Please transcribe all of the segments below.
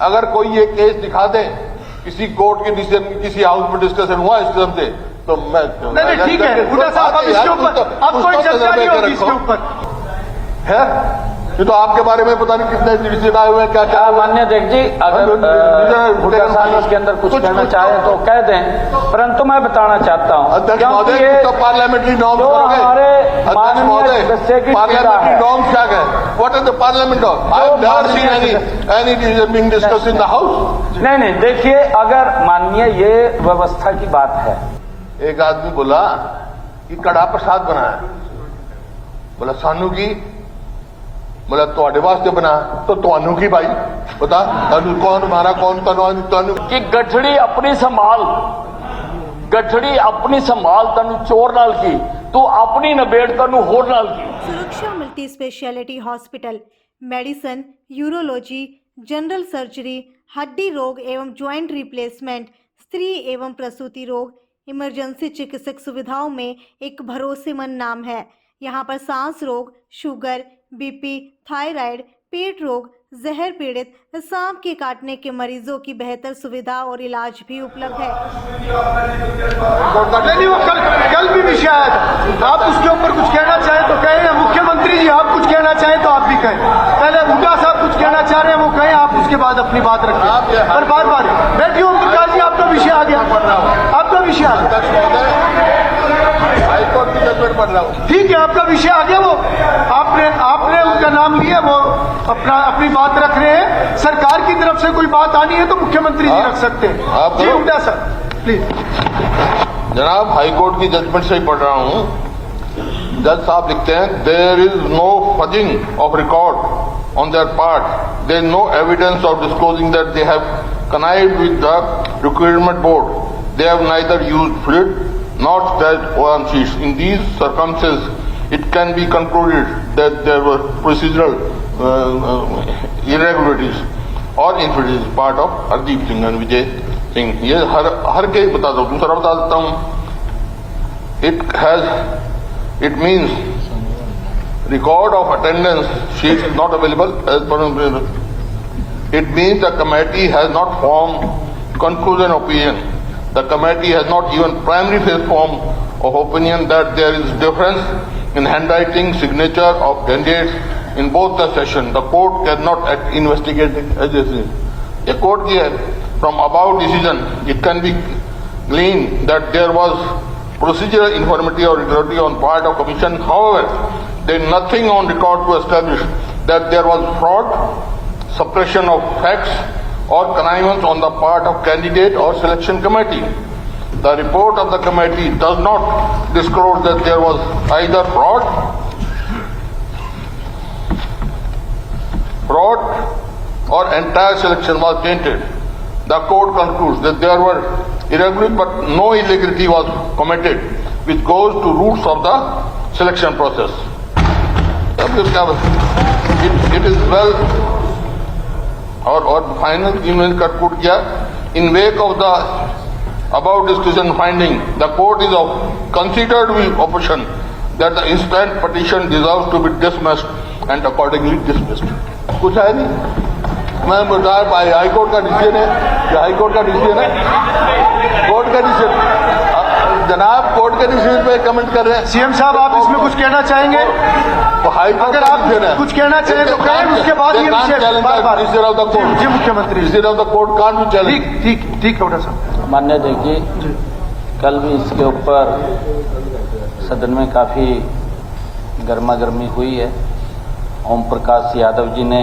अगर कोई ये केस दिखा दे किसी कोर्ट के डिसीजन, किसी हाउस में डिस्कशन हुआ इस किस्म से, तो मैं नहीं ठीक है हुड्डा साहब, अब इसके ऊपर अब कोई चर्चा नहीं होगी इसके ऊपर है। ये तो आपके बारे में पता नहीं कितने डिसीजन आए हुए हैं, क्या क्या। मान्य अध्यक्ष जी, अगर हुड्डा साहब इसके अंदर कुछ कहना चाहे तो कह दें, परंतु मैं बताना चाहता हूँ अध्यक्ष महोदय, तो पार्लियामेंटरी नॉर्म्स करोगे। अध्यक्ष महोदय, पार्लियामेंटरी नॉर्म्स क्या है? What is the parliament norm? I have never seen any decision being discussed in the house. नहीं, देखिए, अगर माननीय ये व्यवस्था की बात है। एक आदमी बोला कि कड़ा प्रसाद बनाया, बोला सानू की, बोला ਤੁਹਾਡੇ वास्ते बना, तो ਤੁਹਾਨੂੰ की भाई बता, ਤੁਹਾਨੂੰ कौन मारा, कौन ਤੁਹਾਨੂੰ कि गठड़ी अपनी संभाल, गठड़ी अपनी संभाल तनु चोर नाल की, तू अपनी नबेड़ तनु होर नाल की। सुरक्षा multi speciality hospital medicine, urology, general surgery, हड्डी रोग एवं ज्वाइंट रिप्लेसमेंट, स्त्री एवं प्रसूति रोग, इमरजेंसी चिकित्सक सुविधाओं में एक भरोसेमंद नाम है। यहाँ पर सांस रोग, शुगर, बीपी, थायराइड, पेट रोग, जहर पीड़ित, सांप के काटने के मरीजों की बेहतर सुविधा और इलाज भी उपलब्ध है। नहीं, वो कल भी विषय आया था, आप उसके ऊपर कुछ कहना चाहें तो कहें, मुख्यमंत्री जी आप कुछ कहना चाहें तो आप भी कहें। पहले हुड्डा साहब कुछ कहना चाह रहे हैं वो कहें, आप उसके बाद अपनी बात रखें। पर बार बार बैठिए ओम प्रकाश जी, आपका विषय आ गया, आपका विषय आ गया, हाईकोर्ट की जजमेंट पढ़ रहा हूँ। ठीक है, आपका विषय आ गया। वो आपने उनका नाम लिया, वो अपनी बात रख रहे हैं। सरकार की तरफ से कोई बात आनी है तो मुख्यमंत्री जी रख सकते हैं। जी हुड्डा सर प्लीज। जनाब, हाईकोर्ट की जजमेंट से ही पढ़ रहा हूँ। जज साहब लिखते हैं, there is no fudging of record on their part, there is no evidence of disclosing that they have connived with the recruitment board. They have neither used fluid nor staged on sheets. In these circumstances, it can be concluded that there were procedural irregularities or infidelities part of Hardeep Singh and Vijay Singh. ये हर case बता दो, दूसरा बता देता हूँ। It means record of attendance sheet is not available as per. It means the committee has not formed conclusion opinion. The committee has not even primary phase form of opinion that there is difference in handwriting signature of candidates in both the session. The court cannot act investigating agency. The court here, from above decision, it can be gleaned that there was procedural infirmity or irregularity on part of commission. However, there is nothing on record to establish that there was fraud, suppression of facts or connivance on the part of candidate or selection committee. The report of the committee does not disclose that there was either fraud or entire selection was tainted. The court concludes that there were irregularities but no illegality was committed, which goes to roots of the selection process. It is well और final email cut किया। In wake of the about discussion finding, the court is considered with opposition that the instant petition deserves to be dismissed and accordingly dismissed. कुछ है नहीं, मैं बता high court का decision है, high court का डिसीजन है, कोर्ट का डिसीजन। जनाब, कोर्ट के डिसीजन पे कमेंट कर रहे हैं। सीएम साहब, आप इसमें कुछ कहना चाहेंगे? अगर आप कुछ कहना चाहें तो कहें, उसके बाद ये जी मुख्यमंत्री ठीक है साहब। मान्य देखिए, कल भी इसके ऊपर सदन में काफी गर्मा गर्मी हुई है। ओम प्रकाश यादव जी ने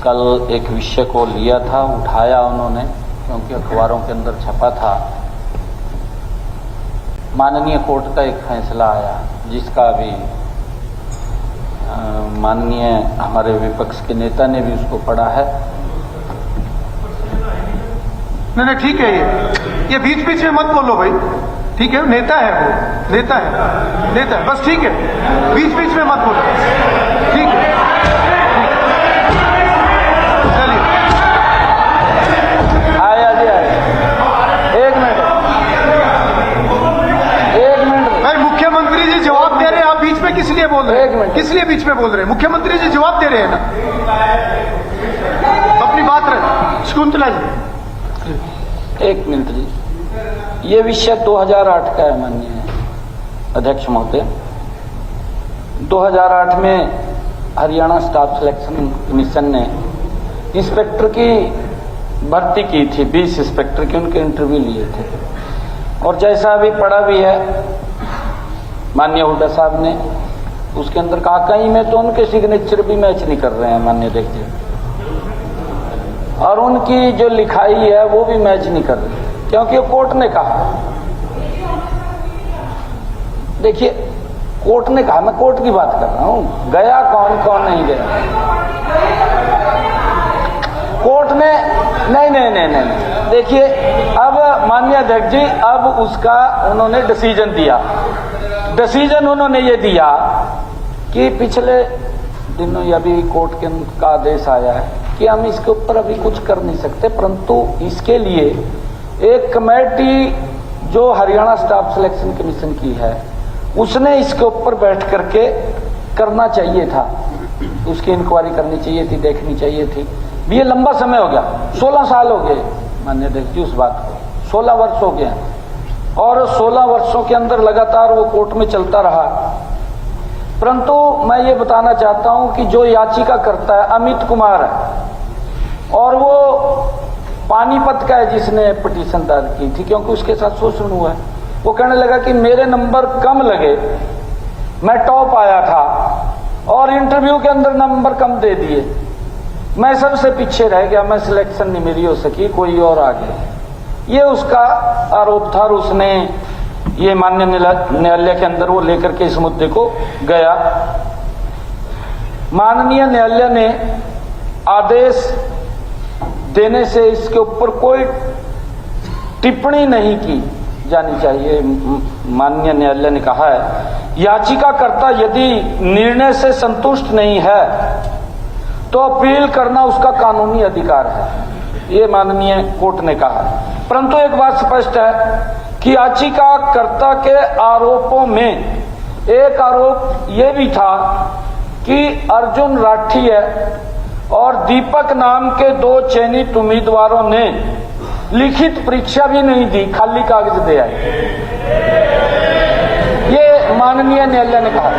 कल एक विषय को लिया था, उठाया उन्होंने, क्योंकि अखबारों के अंदर छपा था। माननीय कोर्ट का एक फैसला आया, जिसका भी माननीय हमारे विपक्ष के नेता ने भी उसको पढ़ा है। नहीं ठीक है, ये बीच बीच में मत बोलो भाई, ठीक है? नेता है वो, नेता है, बस ठीक है, बीच बीच में मत बोलो, ठीक है? चलिए, आया जी, एक मिनट भाई। मुख्यमंत्री जी जवाब दे रहे हैं, आप बीच में किस लिए बोल रहे हैं? किस लिए बीच में बोल रहे हैं? मुख्यमंत्री जी जवाब दे रहे हैं ना, अपनी शकुंतला जी। एक मिनट जी, ये विषय 2008 का है माननीय अध्यक्ष महोदय। 2008 में हरियाणा स्टाफ सिलेक्शन कमीशन ने इंस्पेक्टर की भर्ती की थी, 20 इंस्पेक्टर की, उनके इंटरव्यू लिए थे। और जैसा अभी पढ़ा भी है माननीय हुड्डा साहब ने, उसके अंदर कहा कहीं में तो उनके सिग्नेचर भी मैच नहीं कर रहे हैं माननीय अध्यक्ष जी, और उनकी जो लिखाई है वो भी मैच नहीं कर रही, क्योंकि कोर्ट ने कहा, देखिए कोर्ट ने कहा, मैं कोर्ट की बात कर रहा हूं, गया कौन कौन नहीं गया। कोर्ट ने नहीं, देखिए अब माननीय अध्यक्ष जी, अब उसका उन्होंने डिसीजन दिया। डिसीजन उन्होंने ये दिया कि पिछले दिनों अभी कोर्ट का आदेश आया है कि हम इसके ऊपर अभी कुछ कर नहीं सकते, परंतु इसके लिए एक कमेटी जो हरियाणा स्टाफ सिलेक्शन कमीशन की है, उसने इसके ऊपर बैठ करके करना चाहिए था, उसकी इंक्वायरी करनी चाहिए थी, देखनी चाहिए थी। ये लंबा समय हो गया, 16 साल हो गए माननीय अध्यक्ष जी उस बात को, 16 वर्ष हो गए, और 16 वर्षों के अंदर लगातार वो कोर्ट में चलता रहा। परंतु मैं ये बताना चाहता हूं कि जो याचिका करता है अमित कुमार है, और वो पानीपत का है जिसने पिटीशन दायर की थी, क्योंकि उसके साथ शोषण हुआ है। वो कहने लगा कि मेरे नंबर कम लगे, मैं टॉप आया था, और इंटरव्यू के अंदर नंबर कम दे दिए, मैं सबसे पीछे रह गया, मैं सिलेक्शन नहीं मेरी हो सकी, कोई और आ गया। ये उसका आरोप था, और उसने ये माननीय न्यायालय के अंदर वो लेकर के इस मुद्दे को गया। माननीय न्यायालय ने आदेश देने से इसके ऊपर कोई टिप्पणी नहीं की जानी चाहिए। माननीय न्यायालय ने कहा है याचिकाकर्ता यदि निर्णय से संतुष्ट नहीं है तो अपील करना उसका कानूनी अधिकार है, ये माननीय कोर्ट ने कहा। परंतु एक बात स्पष्ट है कि याचिकाकर्ता के आरोपों में एक आरोप ये भी था कि अर्जुन राठिया और दीपक नाम के 2 चयनित उम्मीदवारों ने लिखित परीक्षा भी नहीं दी, खाली कागज दे आए। ये माननीय न्यायालय ने कहा,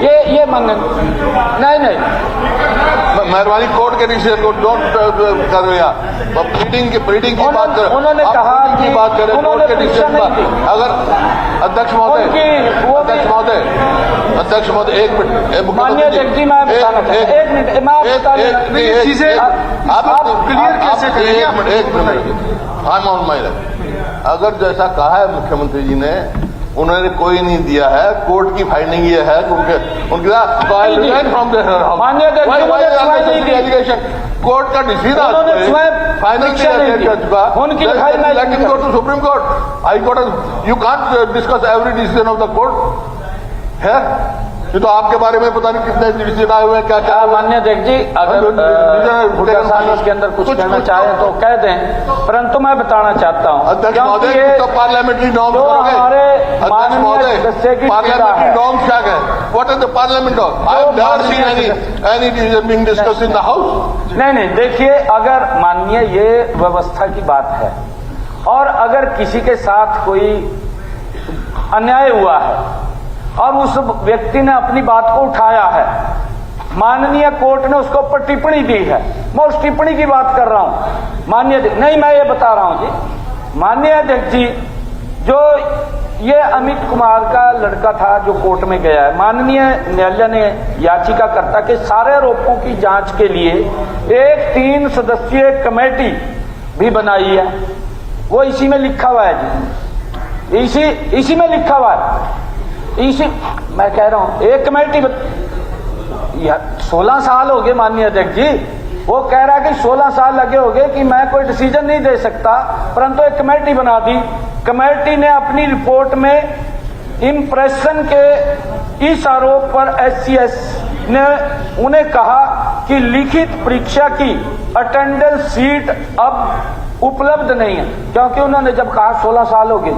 ये माननीय नहीं मेहरबानी कोर्ट के डिसीजन को डोंट करो यहाँ, प्लीडिंग की बात करें। उन्होंने कहा की बात करें कोर्ट के डिसीजन पर। अगर अध्यक्ष महोदय एक मिनट, माननीय अध्यक्ष जी मैं बताना चाहता हूं, एक मिनट मैं चीजें आप क्लियर कैसे करेंगे? एक minute, I am on my right. अगर जैसा कहा है मुख्यमंत्री जी ने, उन्होंने कोई नहीं दिया है, कोर्ट की फाइंडिंग ये है कोर्ट का decision supreme court, high court. You can't discuss every decision of the court है। ये तो आपके बारे में पता नहीं कितने डिसीजन आए हुए हैं, क्या क्या। माननीय अध्यक्ष जी अगर इसके अंदर कुछ कहना चाहे तो कह दें, परंतु मैं बताना चाहता हूं अध्यक्ष महोदय तो पार्लियामेंट्री नॉर्म्स करोगे। अध्यक्ष महोदय पार्लियामेंट्री नॉर्म्स क्या है? What is the parliament norm? I have never seen any decision being discussed in the house. नहीं, देखिए अगर माननीय ये व्यवस्था की बात है और अगर किसी के साथ कोई अन्याय हुआ है और उस व्यक्ति ने अपनी बात को उठाया है, माननीय कोर्ट ने उसके ऊपर टिप्पणी दी है, मैं उस टिप्पणी की बात कर रहा हूं माननीय नहीं, मैं ये बता रहा हूं जी माननीय अध्यक्ष जी, जो ये अमित कुमार का लड़का था जो कोर्ट में गया है, माननीय न्यायालय ने याचिकाकर्ता के सारे आरोपों की जांच के लिए एक 3 सदस्यीय कमेटी भी बनाई है। वो इसी में लिखा हुआ है जी, इसी में लिखा हुआ है। इसी मैं कह रहा हूं एक कमेटी 16 साल हो गए माननीय अध्यक्ष जी, वो कह रहा है कि 16 साल लगे हो गए कि मैं कोई डिसीजन नहीं दे सकता, परंतु एक कमेटी बना दी। कमेटी ने अपनी रिपोर्ट में इंप्रेशन के इस आरोप पर SCS ने उन्हें कहा कि लिखित परीक्षा की अटेंडेंस सीट अब उपलब्ध नहीं है, क्योंकि उन्होंने जब कहा 16 साल हो गए,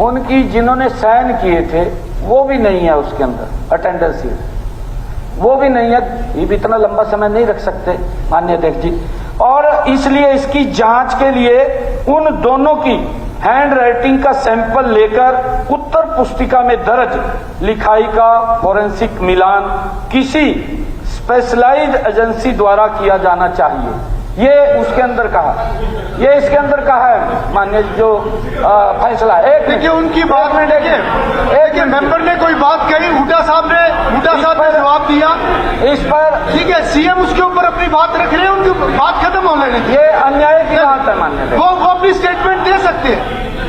उनकी जिन्होंने साइन किए थे वो भी नहीं है उसके अंदर अटेंडेंस सीट, वो भी नहीं है। ये भी इतना लंबा समय नहीं रख सकते माननीय अध्यक्ष जी। और इसलिए इसकी जांच के लिए उन दोनों की हैंड राइटिंग का सैंपल लेकर उत्तर पुस्तिका में दर्ज लिखाई का फॉरेंसिक मिलान किसी स्पेशलाइज्ड एजेंसी द्वारा किया जाना चाहिए। ये उसके अंदर कहा, ये इसके अंदर कहा है माननीय जो फैसला है। देखिए उनकी बात में देखिए मेंबर ने कोई बात कही, हुड्डा साहब ने जवाब दिया इस पर, ठीक है, सीएम उसके ऊपर अपनी बात रख रहे हैं, उनकी बात खत्म हो लेने दीजिए। ये अन्याय की बात है माननीय। वो अपनी स्टेटमेंट दे सकते हैं,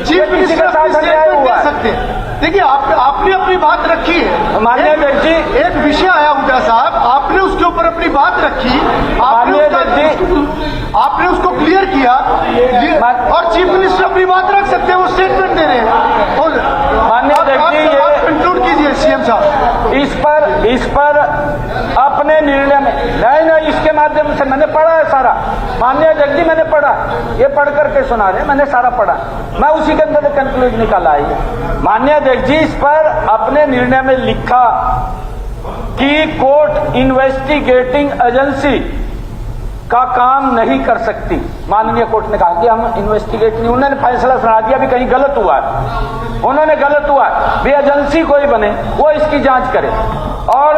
चीफ मिनिस्टर अपनी स्टेटमेंट दे सकते हैं। देखिए आपने अपनी बात रखी है माननीय अध्यक्ष जी, एक विषय आया हुड्डा साहब, आपने उसके ऊपर अपनी बात रखी, आपने उसको क्लियर किया और चीफ मिनिस्टर अपनी बात रख सकते हैं, वो स्टेटमेंट दे रहे हैं। माननीय अध्यक्ष जी, ये कंक्लूड कीजिए सीएम साहब। इस पर अपने निर्णय में नहीं, इसके माध्यम से मैंने पढ़ा है सारा। माननीय अध्यक्ष जी, मैंने पढ़ा, ये पढ़ करके सुना रहे, मैंने सारा पढ़ा, मैं उसी के अंदर कंक्लूड निकाला है। माननीय अध्यक्ष जी, इस पर अपने निर्णय में लिखा कि कोर्ट इन्वेस्टिगेटिंग एजेंसी का काम नहीं कर सकती। माननीय कोर्ट ने कहा कि हम इन्वेस्टिगेट नहीं, उन्होंने फैसला सुना दिया भी कहीं गलत हुआ है, उन्होंने गलत हुआ है भी एजेंसी कोई बने वो इसकी जांच करे। और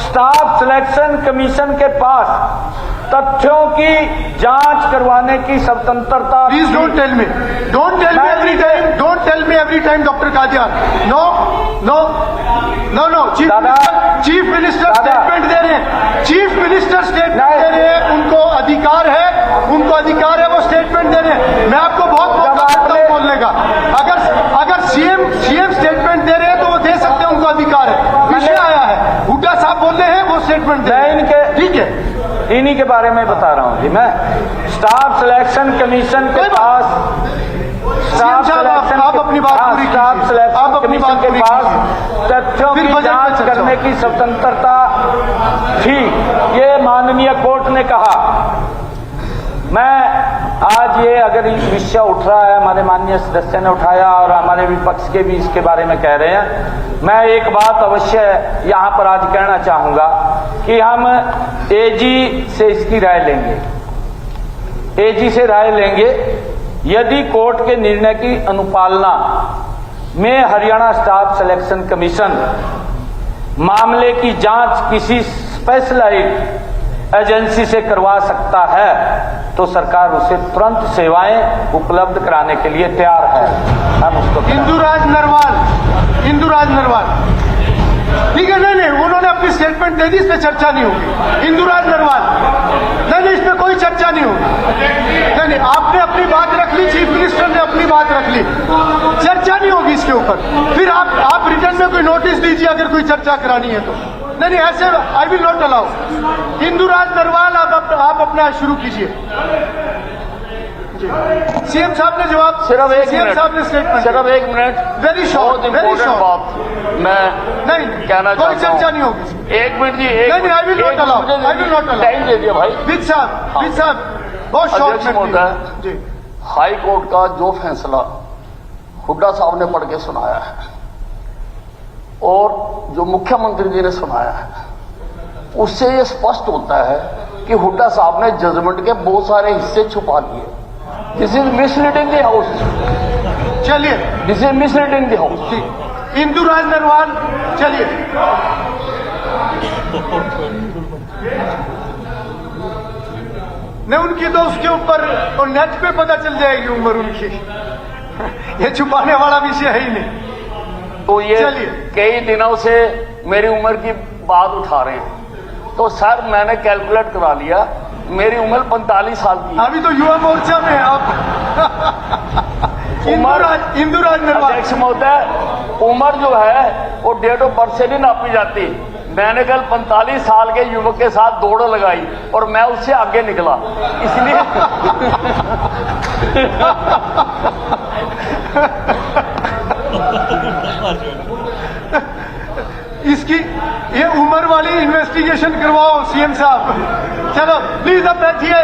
स्टाफ सिलेक्शन कमीशन के पास तथ्यों की जांच करवाने की स्वतंत्रता। Please don't tell me every time doctor Kadian. No chief minister statement दे रहे हैं, चीफ मिनिस्टर स्टेटमेंट दे रहे हैं, उनको अधिकार है वो स्टेटमेंट दे रहे हैं। मैं आपको बहुत मौका देता हूं बोलने का। अगर सीएम स्टेटमेंट दे रहे हैं तो वो दे सकते हैं, उनको अधिकार है। विषय आया है, हुड्डा साहब बोल रहे हैं, वो स्टेटमेंट दे रहे हैं, ठीक है, इन्हीं के बारे में बता रहा हूं जी मैं। स्टाफ सिलेक्शन कमीशन के पास आप अपनी बात पूरी कीजिए। स्टाफ सिलेक्शन आप अपनी बात कमीशन के पूरी पास कीजिए। तथ्यों फिर की बजट पे जांच चर्चा करने की स्वतंत्रता थी, ये माननीय कोर्ट ने कहा। मैं आज ये अगर विषय उठ रहा है, हमारे माननीय सदस्य ने उठाया और हमारे विपक्ष के भी इसके बारे में कह रहे हैं, मैं एक बात अवश्य यहाँ पर आज कहना चाहूंगा कि हम एजी से इसकी राय लेंगे, एजी से राय लेंगे। यदि कोर्ट के निर्णय की अनुपालना में हरियाणा स्टाफ सिलेक्शन कमीशन मामले की जांच किसी स्पेशलाइज्ड एजेंसी से करवा सकता है तो सरकार उसे तुरंत सेवाएं उपलब्ध कराने के लिए तैयार है। हम उसको इंदुराज नरवाल, ठीक है, नहीं, उन्होंने अपनी स्टेटमेंट दे दी, इस पे चर्चा नहीं होगी। इंदुराज नरवाल, नहीं, इस पे कोई चर्चा नहीं होगी। नहीं, आपने अपनी बात रख ली, चीफ मिनिस्टर ने अपनी बात रख ली, चर्चा नहीं होगी इसके ऊपर। फिर आप रिटर्न में कोई नोटिस दीजिए अगर कोई चर्चा करानी है तो। नहीं, ऐसे आई will not allow. Induraj Narwal, आप अपना शुरू कीजिए। सीएम साहब ने जवाब, सिर्फ एक सीएम साहब ने स्टेटमेंट, सिर्फ एक minute, very short, very short बात मैं नहीं कहना कोई चाहता चर्चा हूं। नहीं होगी। एक मिनट जी, नहीं, I will not allow, time दे दिया भाई। विद साहब बहुत शॉर्ट अध्यक्ष महोदय जी। हाई कोर्ट का जो फैसला हुड्डा साहब ने पढ़ के सुनाया है और जो मुख्यमंत्री जी ने सुनाया है, उससे ये स्पष्ट होता है कि हुड्डा साहब ने जजमेंट के बहुत सारे हिस्से छुपा लिए। This is misleading the house, चलिए, this is misleading the house. Induraj Narwal, चलिए, नहीं उनकी तो उसके ऊपर और नेट पे पता चल जाएगी उम्र उनकी। ये छुपाने वाला विषय है ही नहीं। तो ये चलिए, कई दिनों से मेरी उम्र की बात उठा रहे हैं, तो सर मैंने कैलकुलेट करा लिया, मेरी उम्र 45 साल की है। अभी तो युवा मोर्चा में आप। इंदुराज नरवाल, अध्यक्ष महोदय, उम्र जो है वो डेट ऑफ बर्थ से नहीं नापी जाती। मैंने कल 45 साल के युवक के साथ दौड़ लगाई और मैं उससे आगे निकला, इसलिए इसकी ये उम्र वाली इन्वेस्टिगेशन करवाओ सीएम साहब। चलो प्लीज अब बैठिए,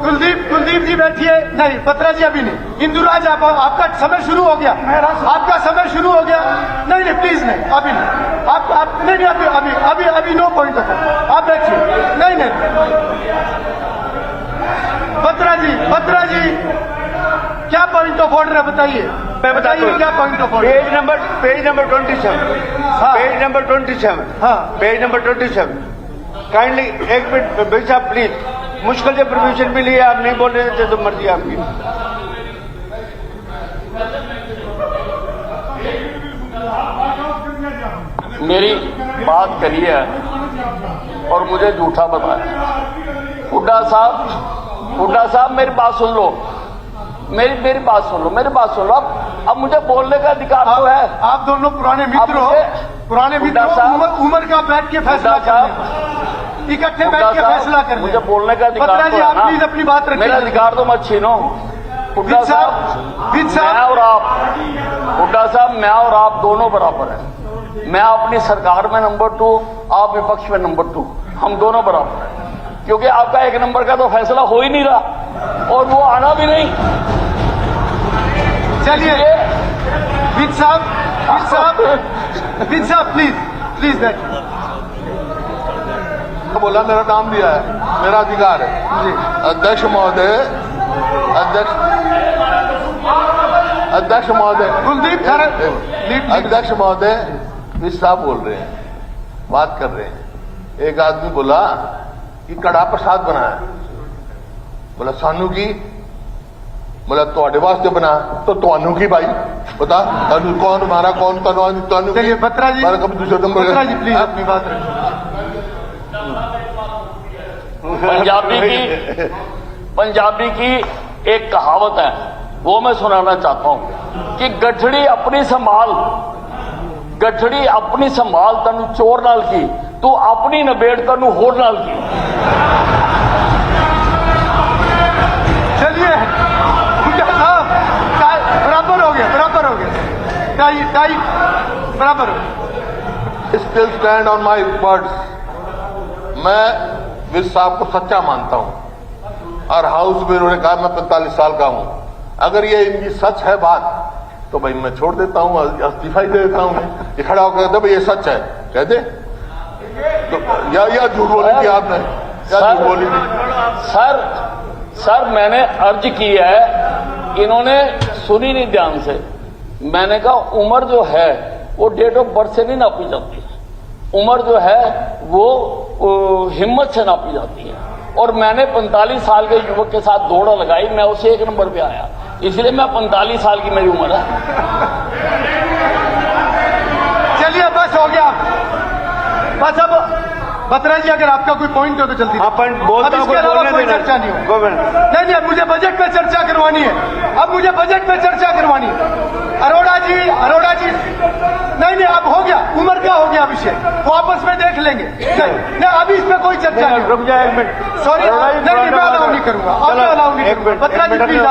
कुलदीप जी बैठिए। नहीं, पत्रा जी अभी नहीं। इंदुराज, आपका समय शुरू हो गया, आपका समय शुरू हो गया। नहीं, प्लीज नहीं, अभी नहीं, आप नहीं, अभी नो पॉइंट ऑफ, आप बैठिए। नहीं, ऑर्डर है, बताइए बताइए क्या point of order? Page number 27, हाँ। पेज नंबर 27, हाँ। Page number 27। काइंडली एक मिनट भाई साहब प्लीज, मुश्किल से परमिशन मिली है, आप नहीं बोल रहे थे तो मर्जी आपकी। मेरी बात करी है और मुझे झूठा बताया। हुड्डा साहब मेरी बात सुन लो, मेरी बात सुन लो। अब मुझे बोलने का अधिकार तो है। आप दोनों पुराने मित्र हो, पुराने मित्र हुड्डा साहब, हो, उम्र का बैठ के फैसला हुड्डा साहब, करने, इकट्ठे हुड्डा बैठ के साहब, फैसला करने। मुझे बोलने का अधिकार पत्रा जी, तो है आप ना। प्लीज अपनी बात रखिए। मेरा अधिकार तो मत छीनो। हुड्डा साहब, मैं और आप दोनों बराबर हैं। मैं अपनी सरकार में नंबर 2, आप विपक्ष में नंबर 2, हम दोनों बराबर हैं। क्योंकि आपका 1 नंबर का तो फैसला हो ही नहीं रहा और वो आना भी नहीं। चलिए विज साहब प्लीज बैठिए। बोला मेरा नाम दिया है, मेरा अधिकार है। जी अध्यक्ष महोदय, अध्यक्ष महोदय, कुलदीप अध्यक्ष महोदय, विज साहब बोल रहे हैं, बात कर रहे हैं। एक आदमी बोला कि कड़ा प्रसाद बनाया, बोला सानू की, बोला ਤੁਹਾਡੇ वास्ते बना, तो ਤੁਹਾਨੂੰ की भाई बता, तनु कौन मारा, कौन तनु। चलिए बत्रा जी, मारा कभी दूसरे नंबर। बत्रा जी प्लीज अपनी बात रखिए। पंजाबी की एक कहावत है, वो मैं सुनाना चाहता हूं कि गठड़ी अपनी संभाल तनु चोर नाल की, तू अपनी नबेड़ तनु होर नाल की। चलिए बराबर हो गया टाई बराबर हो गया। Still stand on my words. मैं विज साहब को सच्चा मानता हूं और हाउस में उन्होंने कहा मैं 45 साल का हूं। अगर ये इनकी सच है बात तो भाई मैं छोड़ देता हूं, इस्तीफा ही दे देता हूं। ये खड़ा होकर कहते भाई ये सच है, कहते तो या झूठ बोली थी आपने, या झूठ बोली थी? सर मैंने अर्ज की है, इन्होंने सुनी नहीं ध्यान से। मैंने कहा उम्र जो है वो डेट ऑफ बर्थ से नहीं नापी जाती है, उम्र जो है वो हिम्मत से नापी जाती है। और मैंने 45 साल के युवक के साथ दौड़ लगाई, मैं उसे 1 नंबर पे आया, इसलिए मैं 45 साल की मेरी उम्र है। चलिए बस हो गया, बस। अब बत्रा जी अगर आपका कोई पॉइंट हो तो जल्दी। हाँ पॉइंट बोलता हूँ, कोई चर्चा नहीं हो। नहीं, अब मुझे बजट पे चर्चा करवानी है, अरोड़ा जी नहीं, अब हो गया, उम्र का हो गया विषय, वो आपस में देख लेंगे। नहीं, अभी इस पे कोई चर्चा नहीं। रुक जाए 1 मिनट, सॉरी, नहीं मैं अलाउ नहीं करूंगा, बत्रा जी प्लीज।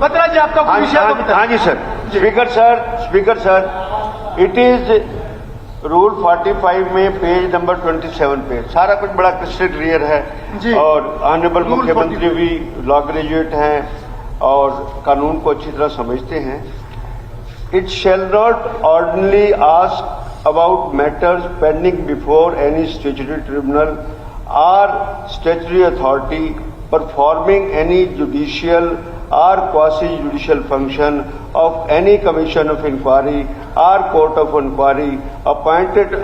बत्रा जी आपका कोई विषय तो बताइए। हाँ जी sir. Speaker sir, it is rule 45 में पेज नंबर 27 पे सारा कुछ बड़ा क्रिस्टल क्लियर है जी। और ऑनरेबल मुख्यमंत्री भी लॉ ग्रेजुएट हैं और कानून को अच्छी तरह समझते हैं। It shall not ordinarily ask about matters pending before any statutory tribunal और statutory authority performing any judicial or quasi-judicial function of any commission of inquiry or court of inquiry appointed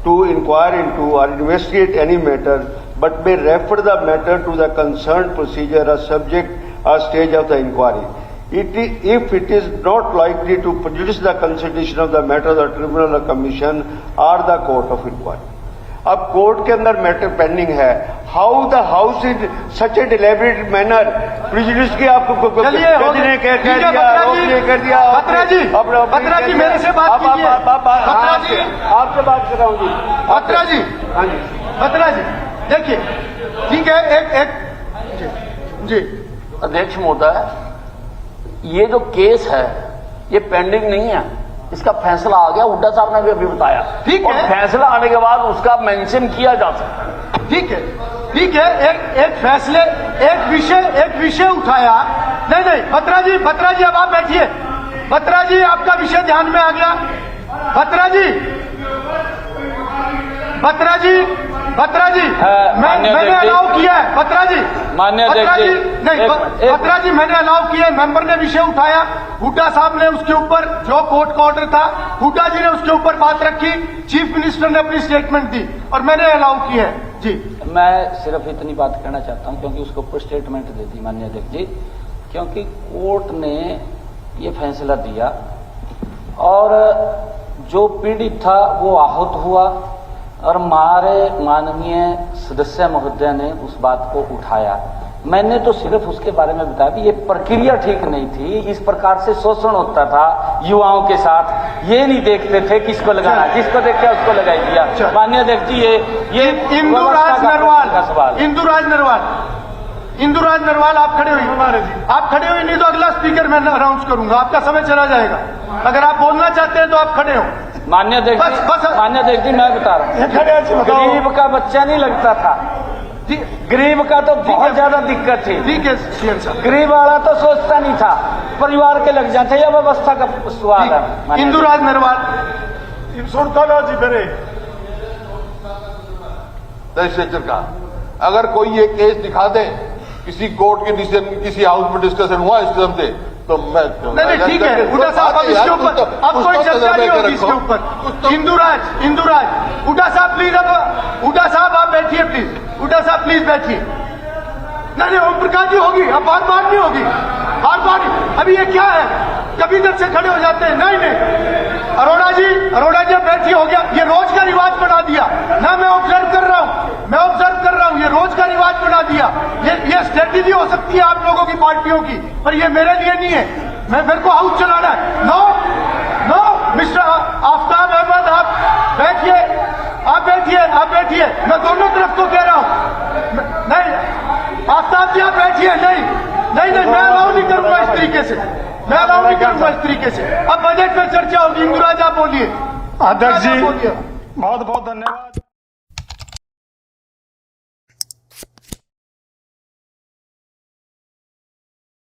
to inquire into or investigate any matter, but may refer the matter to the concerned procedure or subject or stage of the inquiry. If it is not likely to prejudice the consideration of the matter of the tribunal or commission or the court of inquiry. अब court के अंदर matter pending है, how the house in such A deliberate manner prejudice की आपको चलिए जज ने कह दिया बत्रा जी मेरे से बात कीजिए। आपसे बात कर रहा हूँ जी। बत्रा जी, हाँ जी बत्रा जी देखिए, ठीक है, एक जी अध्यक्ष महोदय, ये जो केस है ये पेंडिंग नहीं है, इसका फैसला आ गया, हुड्डा साहब ने भी अभी बताया। ठीक है, और फैसला आने के बाद उसका मेंशन किया जा सकता है। ठीक है, एक विषय उठाया। नहीं, बत्रा जी अब आप बैठिए। बत्रा जी आपका विषय ध्यान में आ गया। बत्रा जी मैंने अलाउ किया है। बत्रा जी माननीय अध्यक्ष बत्रा जी, जी नहीं, एक- बत्रा जी मैंने अलाउ किया, मेंबर ने विषय उठाया, हुड्डा साहब ने उसके ऊपर जो कोर्ट का ऑर्डर था, हुड्डा जी ने उसके ऊपर बात रखी, चीफ मिनिस्टर ने अपनी स्टेटमेंट दी और मैंने अलाउ किया है जी। मैं सिर्फ इतनी बात कहना चाहता हूं क्योंकि उसके ऊपर स्टेटमेंट दे दी माननीय अध्यक्ष जी, क्योंकि कोर्ट ने ये फैसला दिया और जो पीड़ित था वो आहत हुआ और हमारे माननीय सदस्य महोदय ने उस बात को उठाया। मैंने तो सिर्फ उसके बारे में बताया कि ये प्रक्रिया ठीक नहीं थी, इस प्रकार से शोषण होता था युवाओं के साथ, ये नहीं देखते थे किसको लगाना, जिसको देखा उसको लगाई दिया। माननीय अध्यक्ष जी, ये इंदुराज नरवाल, का सवाल। इंदुराज नरवाल आप खड़े हुई, आप खड़े हुई, नहीं तो अगला स्पीकर मैं अनाउंस करूंगा, आपका समय चला जाएगा। अगर आप बोलना चाहते हैं तो आप खड़े हो। माननीय अध्यक्ष बस- जी, बस- माननीय अध्यक्ष जी, मैं बता रहा हूँ, गरीब का बच्चा नहीं लगता था, गरीब का तो बहुत ज्यादा दिक्कत थी। ठीक है सीएम साहब, गरीब वाला तो सोचता नहीं था, परिवार के लग जाते, यह व्यवस्था का सवाल है। माननीय इंदुराज नरवाल लेजिस्लेचर का अगर कोई ये केस दिखा दे किसी कोर्ट के डिसीजन, किसी हाउस में डिस्कशन हुआ इस किस्म से, तो मैं नहीं ठीक है हुड्डा साहब, अब इसके ऊपर अब कोई चर्चा नहीं होगी इसके ऊपर। इंदुराज हुड्डा साहब प्लीज, अब हुड्डा साहब आप बैठिए प्लीज, हुड्डा साहब प्लीज बैठिए। नहीं ओम प्रकाश जी होगी, अब बार बार नहीं होगी, बार बार अभी ये क्या है, कभी इधर से खड़े हो जाते हैं। नहीं अरोड़ा जी अब बैठिए, हो गया, ये रोज का रिवाज बना दिया ना, मैं ऑब्जर्व कर रहा हूँ, ये रोज का रिवाज बना दिया। ये स्ट्रेटेजी हो सकती है आप लोगों की पार्टियों की, पर ये मेरे लिए नहीं है, मेरे को हाउस चलाना है। नो मिस्टर आफ्ताब अहमद, आप बैठिए, मैं दोनों तरफ को कह रहा हूँ। नहीं आफ्ताब जी आप बैठिए, नहीं मैं अलाउ नहीं करूंगा इस तरीके से, अब बजट पर चर्चा होगी। इंदुराज आप बोलिए। अध्यक्ष जी बहुत बहुत धन्यवाद।